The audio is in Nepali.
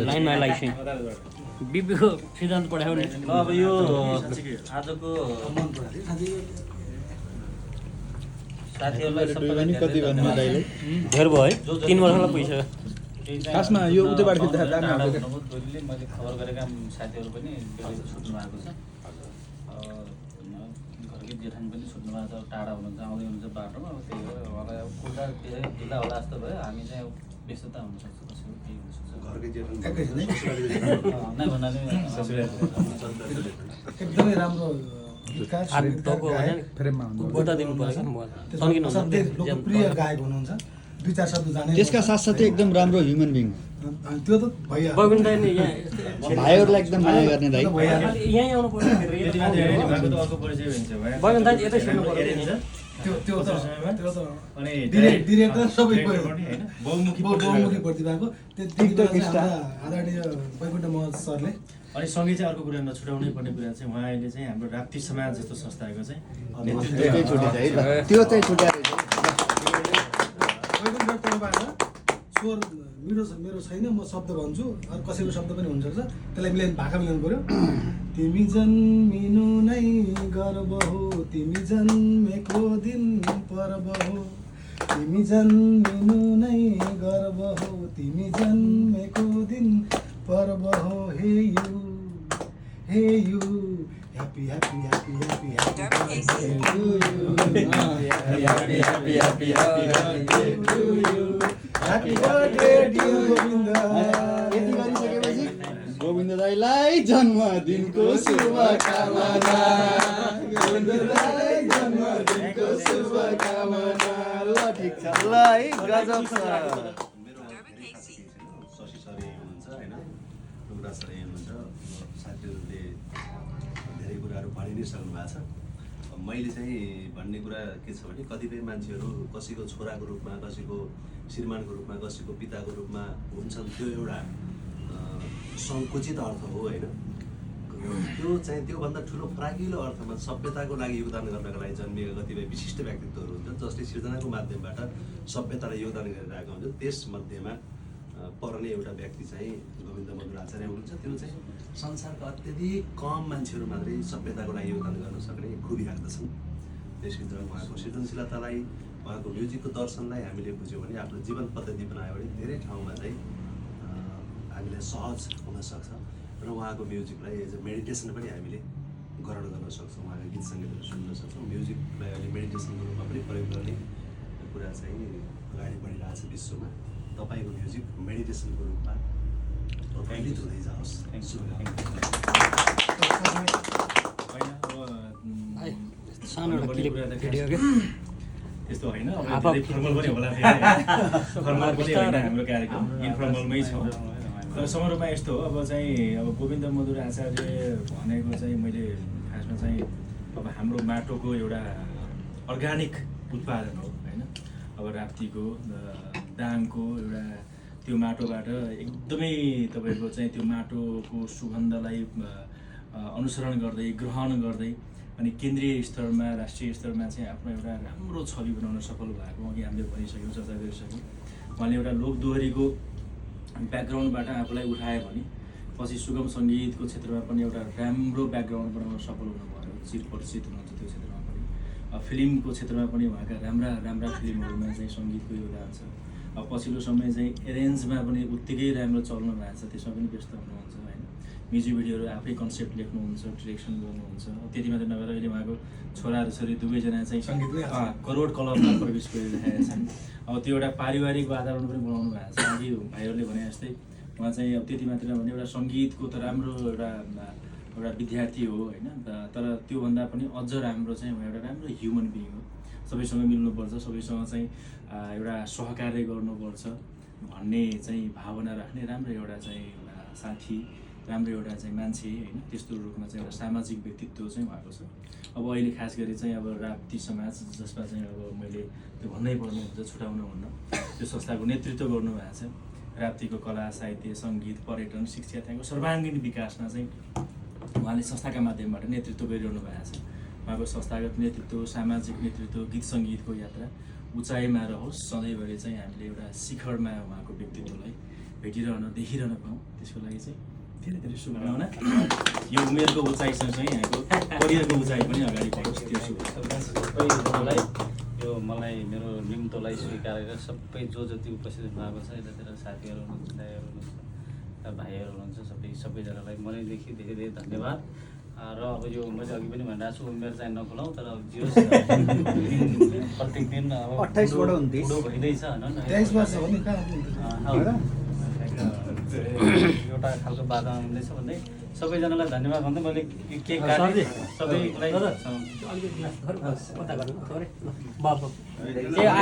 लाइनमा लाग्छ बिपीको सिद्धान्त पढायो नि अब यो आजको साथीहरूलाई कति भन्ने दाइले धेर भयो है 3 वर्षलाई पुगिसक्यो खासमा यो उतैबाट खिच्दा दामी आउँछ के दोलीले मैले खबर गरेका साथीहरू पनि छुट्नु भएको छ घरकै जेठानी पनि छुट्नु भएको छ टाढा हुनुहुन्छ आउँदै हुनुहुन्छ बाटोमा अब त्यही भएर होला कुरा धेरै ढिला होला जस्तो भयो हामी चाहिँ अब व्यस्तता हुनसक्छ कसैको केही हुनसक्छ घरकै जेठा नै भन्नाले एकदमै राम्रो गीतकार फ्रेममा हुन्छ गोटा दिनु पर्यो लोकप्रिय गायक हुनुहुन्छ 2-4 शब्द जाने त्यसका साथसाथै एकदम राम्रो ह्युमन बिङ त्यो त भइहाल्यो बबिन दाइ नि यहाँ भाइहरूलाई एकदम माया गर्ने दाइ यहीँ आउनु पर्यो अर्को परिचय हुन्छ बबिन दाइ यतै सुन्नु पर्यो त्यो त अनि डिरेक्टर सबै बहुमुखी बहुमुखी प्रतिभाको त्यति आदरणीय वैकुण्ठ महत सरले अनि सँगै चाहिँ अर्को कुरा नछुटाउनै पर्ने कुरा चाहिँ उहाँ अहिले चाहिँ हाम्रो राप्ती समाज जस्तो संस्थाको चाहिँ एकै छुट्टी छ है त त्यो चाहिँ छुट्या रहेछ वैकुण्ठ तर्फबाट स्वर मेरो छैन म शब्द भन्छु अरू कसैको शब्द पनि हुनसक्छ त्यसलाई मिलाइ भाका मिलाउनु पर्यो तिमी जन्मिनु नै गर्व हो तिमी जन्मेको दिन पर्व हो तिमी जन्मिनु नै गर्व हो तिमी जन्मेको दिन पर्व हो हे you Happy, happy, happy, happy, happy birthday to you. Happy, happy, happy, happy birthday to you. Happy birthday dear Govinda. यति गरिसकेपछि गोविन्द दाइलाई जन्मदिनको शुभकामना गोविन्द दाइलाई जन्मदिनको शुभकामना ल ठिक छ ल है गजब छ शशि सर हुनुहुन्छ होइन रुद्रा सर हुनुहुन्छ साथीहरूले धेरै कुराहरू भनि नै सक्नु भएको छ मैले चाहिँ भन्ने कुरा के छ भने कतिपय मान्छेहरू कसैको छोराको रूपमा कसैको श्रीमानको रूपमा कसैको पिताको रूपमा हुन्छन् त्यो एउटा सङ्कुचित अर्थ हो होइन त्यो चाहिँ त्योभन्दा ठुलो फराकिलो अर्थमा सभ्यताको लागि योगदान गर्नका लागि जन्मिएका कतिपय विशिष्ट व्यक्तित्वहरू हुन्छन् जसले सिर्जनाको माध्यमबाट सभ्यतालाई योगदान गरिरहेका हुन्छ त्यसमध्येमा पर्ने एउटा व्यक्ति चाहिँ गोविन्द मधुर आचार्य हुनुहुन्छ त्यो चाहिँ संसारका अत्यधिक कम मान्छेहरू मात्रै सभ्यताको लागि योगदान गर्न सक्ने खुबी राख्दछन् त्यसभित्र उहाँको सृजनशीलतालाई उहाँको म्युजिकको दर्शनलाई हामीले बुझ्यौँ भने आफ्नो जीवन पद्धति बनायो भने धेरै ठाउँमा चाहिँ हामीलाई सहज हुनसक्छ र उहाँको म्युजिकलाई एज अ मेडिटेसन पनि हामीले ग्रहण गर्न सक्छौँ उहाँको गीत सङ्गीतहरू सुन्न सक्छौँ म्युजिकलाई अहिले मेडिटेसनको रूपमा पनि प्रयोग गर्ने कुरा चाहिँ अगाडि बढिरहेको छ विश्वमा तपाईँको म्युजिक मेडिटेसनको रूपमा प्रभावित हुँदै जाओस् सानो एउटा क्लिप भिडियो के त्यस्तो होइन फर्मल पनि होला फर्मल पनि होइन हाम्रो कार्यक्रम इन्फर्मलमै छ तर समारोहमा यस्तो हो अब चाहिँ अब गोविन्द मधुर आचार्य भनेको चाहिँ मैले खासमा चाहिँ अब हाम्रो माटोको एउटा अर्ग्यानिक उत्पादन हो होइन अब राप्तीको दाङको एउटा त्यो माटोबाट एकदमै तपाईँको चाहिँ त्यो माटोको सुगन्धलाई अनुसरण गर्दै ग्रहण गर्दै अनि केन्द्रीय स्तरमा राष्ट्रिय स्तरमा चाहिँ आफ्नो एउटा राम्रो छवि बनाउन सफल भएको अघि हामीले भनिसक्यौँ चर्चा गरिसक्यौँ उहाँले एउटा लोकदोहोरीको ब्याकग्राउन्डबाट आफूलाई उठायो भने पछि सुगम सङ्गीतको क्षेत्रमा पनि एउटा राम्रो ब्याकग्राउन्ड बनाउन सफल हुनुभयो चिरपरिचित हुनुहुन्छ त्यो क्षेत्रमा पनि फिल्मको क्षेत्रमा पनि उहाँका राम्रा राम्रा फिल्महरूमा चाहिँ सङ्गीतको योगदान छ अब पछिल्लो समय चाहिँ एरेन्जमा पनि उत्तिकै राम्रो चल्नु भएको छ त्यसमा पनि व्यस्त हुनुहुन्छ होइन म्युजिक भिडियोहरू आफै कन्सेप्ट लेख्नुहुन्छ डिरेक्सन गर्नुहुन्छ त्यति मात्रै नभएर अहिले उहाँको छोराहरू छोरी दुवैजना चाहिँ करोड क्लबमा प्रवेश गरिरहेका छन् अब त्यो एउटा पारिवारिक वातावरण पनि बनाउनु भएको छ अघि भाइहरूले भने जस्तै उहाँ चाहिँ अब त्यति मात्रै नभने एउटा सङ्गीतको त राम्रो एउटा विद्यार्थी हो होइन तर त्योभन्दा पनि अझ राम्रो चाहिँ उहाँ एउटा राम्रो ह्युमन बिइङ हो सबैसँग मिल्नुपर्छ सबैसँग चाहिँ एउटा सहकार्य गर्नुपर्छ भन्ने चाहिँ भावना राख्ने राम्रो एउटा चाहिँ साथी राम्रो एउटा चाहिँ मान्छे होइन त्यस्तो रूपमा चाहिँ एउटा सामाजिक व्यक्तित्व चाहिँ उहाँको छ अब अहिले खास गरी चाहिँ अब राप्ती समाज जसमा चाहिँ अब मैले त्यो भन्नै पर्ने हुन्छ छुटाउनु हुन्न त्यो संस्थाको नेतृत्व गर्नुभएको छ राप्तीको कला साहित्य सङ्गीत पर्यटन शिक्षा त्यहाँको सर्वाङ्गीण विकासमा चाहिँ उहाँले संस्थाका माध्यमबाट नेतृत्व गरिरहनु भएको छ उहाँको संस्थागत नेतृत्व सामाजिक नेतृत्व गीत सङ्गीतको यात्रा उचाइमा रहोस् सधैँभरि चाहिँ हामीले एउटा शिखरमा उहाँको व्यक्तित्वलाई भेटिरहन देखिरहन पाऊँ त्यसको लागि चाहिँ धेरै धेरै शुभकामना। यो उमेरको उचाइ सँगसँगै यहाँको करियरको उचाइ पनि अगाडि बढोस् त्यो शुभकामना। सबैजनालाई यो मलाई मेरो निम्तोलाई स्वीकार गरेर सबै जो जति उपस्थित भएको छ यतातिर साथीहरू हुनुहुन्छ, दाइहरू हुनुहुन्छ, भाइहरू हुनुहुन्छ, सबैजनालाई मनैदेखि धेरै धेरै धन्यवाद। र अब यो मैले अघि पनि भनिरहेको छु उमेर चाहिँ नखुलाउँ तर अब जे होस् प्रत्येक दिन अब 28 बाट 29 बुढो भइँदैछ होइन 23 वर्ष हो नि कहाँ एउटा खालको वातावरण हुँदैछ भन्दै सबैजनालाई धन्यवाद भन्दै मैले केक काटेँ सबैलाई